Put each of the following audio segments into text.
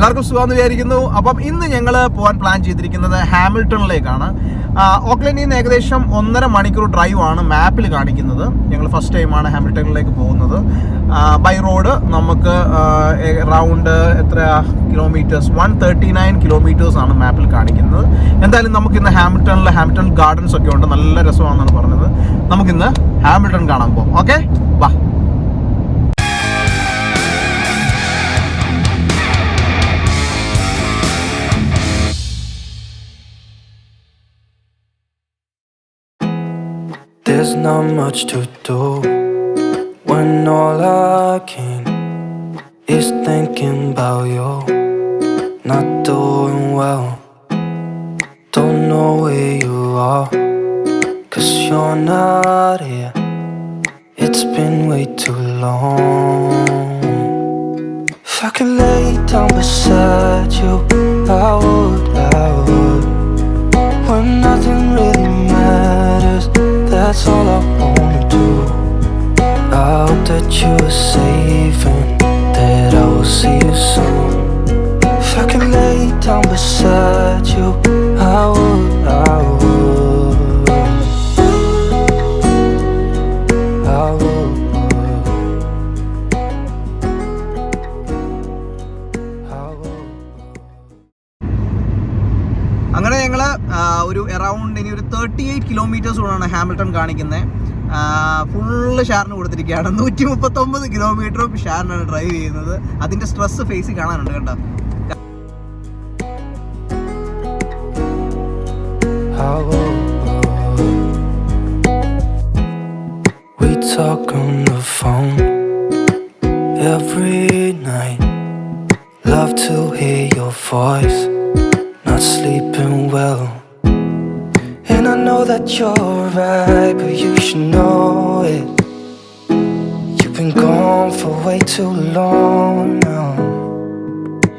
എല്ലാവർക്കും സുഖമെന്ന് വിചാരിക്കുന്നു. അപ്പം ഇന്ന് ഞങ്ങൾ പോകാൻ പ്ലാൻ ചെയ്തിരിക്കുന്നത് ഹാമിൽട്ടണിലേക്കാണ്. ഓക്ലൻഡിൽ നിന്ന് ഏകദേശം 1.5 മണിക്കൂർ ഡ്രൈവ് ആണ് മാപ്പിൽ കാണിക്കുന്നത്. ഞങ്ങൾ ഫസ്റ്റ് ടൈമാണ് ഹാമിൽട്ടണിലേക്ക് പോകുന്നത്. ബൈ റോഡ് നമുക്ക് റൗണ്ട് എത്ര കിലോമീറ്റേഴ്സ്, 139 കിലോമീറ്റേഴ്സ് ആണ് മാപ്പിൽ കാണിക്കുന്നത്. എന്തായാലും നമുക്കിന്ന് ഹാമിൽട്ടൺ ഗാർഡൻസ് ഒക്കെ ഉണ്ട്, നല്ല രസമാണെന്നാണ് പറഞ്ഞത്. നമുക്കിന്ന് ഹാമിൽട്ടൺ കാണാൻ പോകും. ഓക്കെ, വാ. There's not much to do when all I can is thinking about you. Not doing well, don't know where you are, 'cause you're not here. It's been way too long. If I could lay down beside you, I would. When nothing really matters, that's all I wanna do. I hope that you are safe and that I will see you soon. If I could lay down beside you, I would. അങ്ങനെ ഞങ്ങൾ ഒരു around ഇനി ഒരു 38 kilometres കൂടാണ് Hamilton കാണിക്കുന്നത്. Full ഷാറിന് കൊടുത്തിരിക്കുകയാണ്. 139 കിലോമീറ്ററും ഷാറിനാണ് drive ചെയ്യുന്നത്. അതിൻ്റെ സ്ട്രെസ് ഫേസിൽ കാണാനുണ്ട് കേട്ടോ. We talk on the phone every night. Love to hear your voice. Not sleeping well, and I know that you're right, but you should know it. You've been gone for way too long now.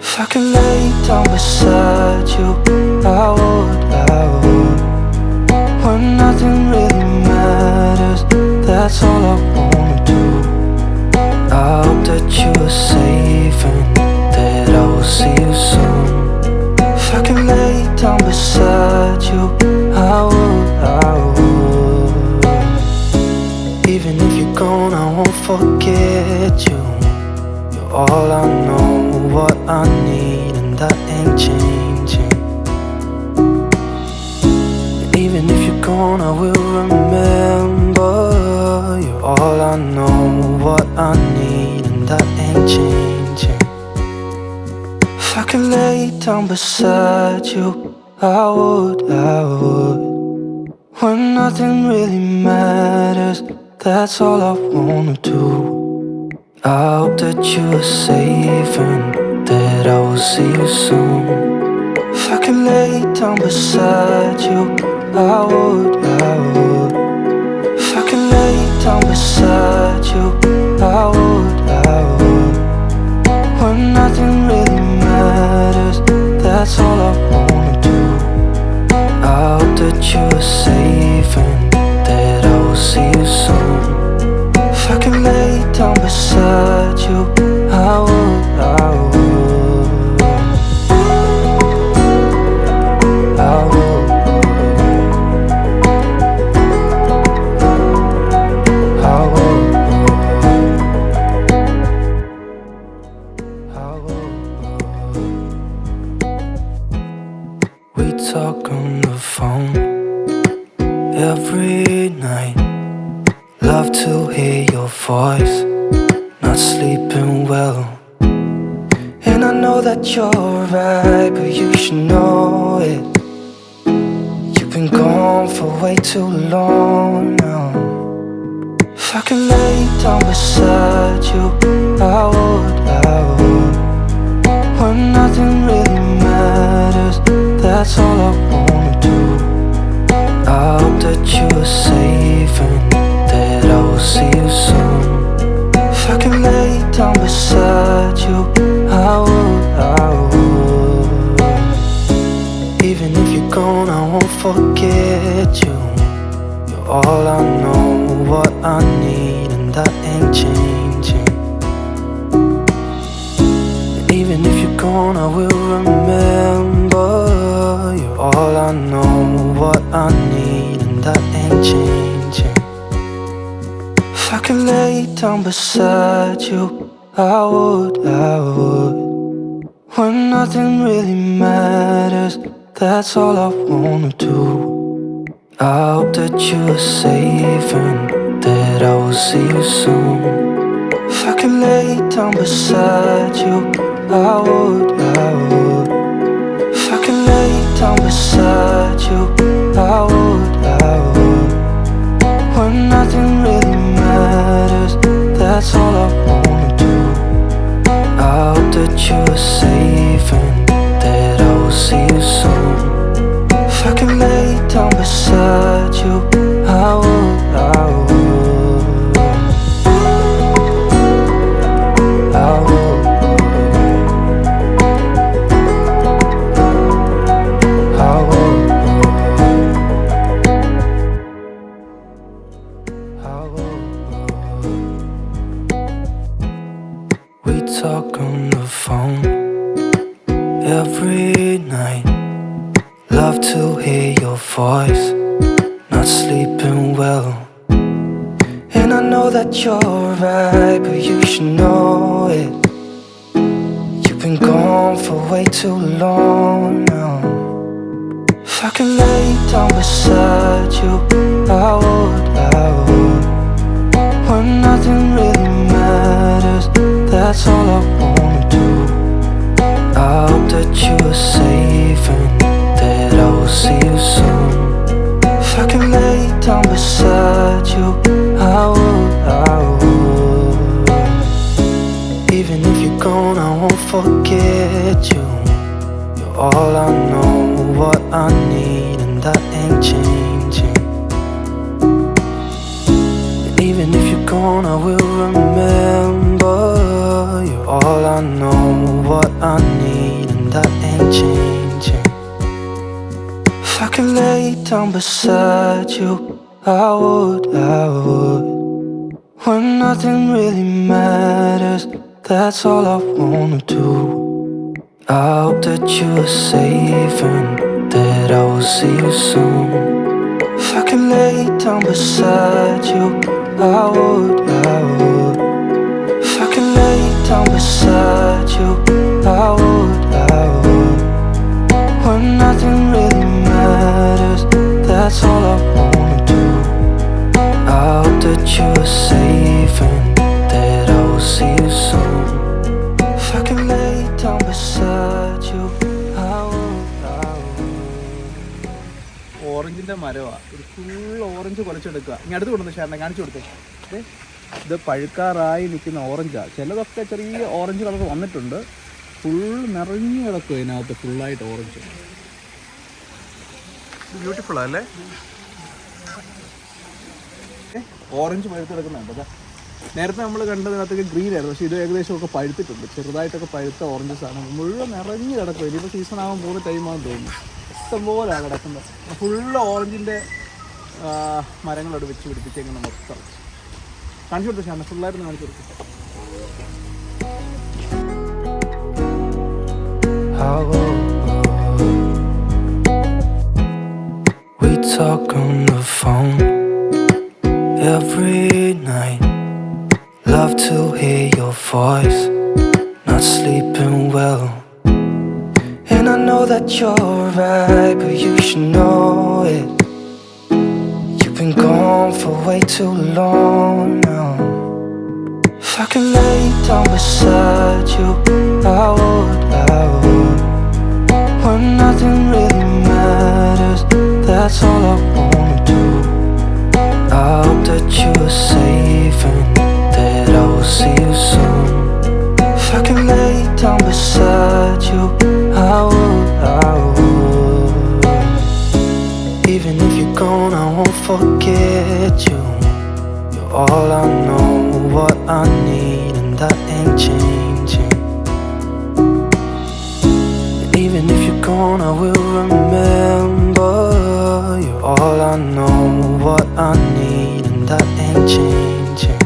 If I could lay down beside you, I would. When nothing really matters, that's all I wanna do. I hope that you are safe and that I will see you soon. If I could lay down beside you, I would. Even if you're gone, I won't forget you. You're all I know, what I need, and that ain't changing. Even if you're gone, I will remember. You're all I know, what I need, and that ain't changing. If I could lay down beside you, I would. When nothing really matters, that's all I wanna do. I hope that you are safe and that I will see you soon. If I could lay down beside you, I would. If I could lay down beside you, I would. When nothing really matters, that's all I wanna do. I hope that you are safe and that I will see you soon. If I could lay down beside you, I would. We talk on the phone every night. Love to hear your voice. Not sleeping well, and I know that you're right, but you should know it. You've been gone for way too long now. If I could lay down beside you, I would. When nothing really matters, that's all I wanna do. I hope that you are safe and that I will see you soon. If I could lay down beside you, I would. Even if you're gone, I won't forget you. You're all I know, what I need, and that ain't changing. Even if you're gone, I will remember. You're all I know, what I need, and that ain't changing. If I could lay down beside you, I would. When nothing really matters, that's all I wanna do. I hope that you're safe and that I will see you soon. If I could lay down beside you, I would. If I could lay down beside you, I would. When nothing really matters, that's all I wanna do. I hope that you're safe and that I will see you soon. If I could lay down beside you, I would. I would. We talk on the phone every night. Love to hear your voice. Not sleeping well, and I know that you're right, but you should know it. You've been gone for way too long now. If I could lay down beside you, I would. When nothing really matters, that's all I wanna do. I hope that you're safe and that I will see you soon. If I could lay down beside you, I would. Even if you're gone, I won't forget you. You're all I know, what I need, and that ain't changing. And even if you're gone, I will remember. You're all I know, what I need, and that ain't changing. If I could lay down beside you, I would. When nothing really matters, that's all I wanna do. I hope that you're safe and that I will see you soon. If I could lay down beside you, I would. If I could lay down beside you, I would. When nothing really matters, that's all I wanna do. I hope that you're safe and that I will see you soon. If I could lay down beside you, I would. ഓറഞ്ചിന്റെ മരമാണ്, ഒരു full orange കുറച്ചെടുക്കുക. ഇനി അടുത്ത് കൊണ്ടുവന്ന് ചേട്ടനെ കാണിച്ചു കൊടുത്തേ. ഇത് പഴുക്കാറായി നിൽക്കുന്ന ഓറഞ്ചാണ്. ചിലതൊക്കെ ചെറിയ ഓറഞ്ച് കളർ വന്നിട്ടുണ്ട്. ഫുൾ നിറഞ്ഞു കിടക്കും ഇതിനകത്ത്, ഫുള്ളായിട്ട് ഓറഞ്ച്. ബ്യൂട്ടിഫുൾ അല്ലേ? ഓറഞ്ച് പഴുത്തെടുക്കുന്നുണ്ട്. അതാ നേരത്തെ നമ്മൾ കണ്ടതിനകത്തൊക്കെ ഗ്രീൻ ആയിരുന്നു, പക്ഷേ ഇത് ഏകദേശം ഒക്കെ പഴുത്തിട്ടുണ്ട്. ചെറുതായിട്ടൊക്കെ പഴുത്ത ഓറഞ്ചസ് ആണ്. മുഴുവൻ നിറഞ്ഞു കിടക്കും. ഇനിയിപ്പോൾ സീസൺ ആകാൻ പോകുന്ന ടൈമാണെന്ന് തോന്നുന്നു. ഇഷ്ടംപോലെയാണ് കിടക്കുന്നത്. ഫുള്ള് ഓറഞ്ചിൻ്റെ മരങ്ങളോട് വെച്ച് പിടിപ്പിച്ചേക്കുന്ന മൊത്തം കാണിച്ചു കൊടുത്തു. ശാന്ത ഫുള്ളായിരുന്നു കാണിച്ചു കൊടുത്തു. We talk on the phone every night. Love to hear your voice. Not sleeping well, and I know that you're right, but you should know it. You've been gone for way too long now. If I could lay down beside you, I would. When nothing really matters, that's all I wanna do. I hope that you're safe and that I will see you soon. If I could lay down beside you, I would. Even if you're gone, I won't forget you. You're all I know, what I need, and that ain't changing. And even if you're gone, I will remember. You're all I know, what I need, and that ain't changing.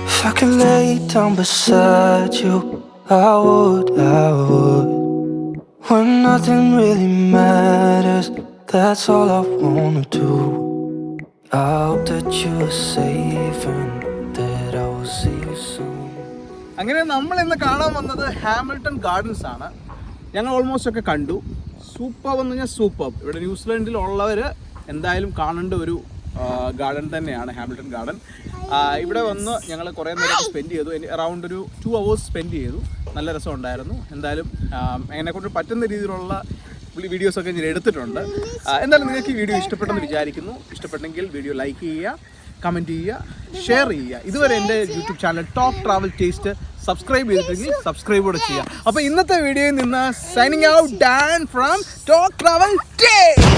If I could lay down beside you, I would. When nothing really matters, that's all I wanna do. I hope that you are safe and that I will see you soon. അങ്ങനെ നമ്മൾ ഇന്ന് കാണാൻ വന്നത് Hamilton gardens ആണ്. ഞങ്ങൾ almost ഒക്കെ കണ്ടു. Super എന്ന് പറഞ്ഞാൽ സൂപ്പർ. ഇവിടെ ന്യൂസിലൻഡിലുള്ളവർ എന്തായാലും കാണേണ്ട ഒരു ഗാർഡൻ തന്നെയാണ് ഹാമിൽട്ടൺ ഗാർഡൻ. ഇവിടെ വന്ന് ഞങ്ങൾ കുറേ നേരം സ്പെൻഡ് ചെയ്തു. അറൗണ്ട് ഒരു 2 hours സ്പെൻഡ് ചെയ്തു. നല്ല രസമുണ്ടായിരുന്നു. എന്തായാലും എന്നെക്കൊണ്ട് പറ്റുന്ന രീതിയിലുള്ള വീഡിയോസൊക്കെ ഞാൻ എടുത്തിട്ടുണ്ട്. എന്തായാലും നിങ്ങൾക്ക് ഈ വീഡിയോ ഇഷ്ടപ്പെട്ടെന്ന് വിചാരിക്കുന്നു. ഇഷ്ടപ്പെട്ടെങ്കിൽ വീഡിയോ ലൈക്ക് ചെയ്യുക, കമൻറ്റ് ചെയ്യുക, ഷെയർ ചെയ്യുക. ഇതുവരെ എൻ്റെ YouTube channel top travel taste subscribe ചെയ്തിട്ടുണ്ടെങ്കിൽ സബ്സ്ക്രൈബ് കൂടെ ചെയ്യുക. അപ്പോൾ ഇന്നത്തെ വീഡിയോയിൽ നിന്ന് signing out Dan from top travel taste.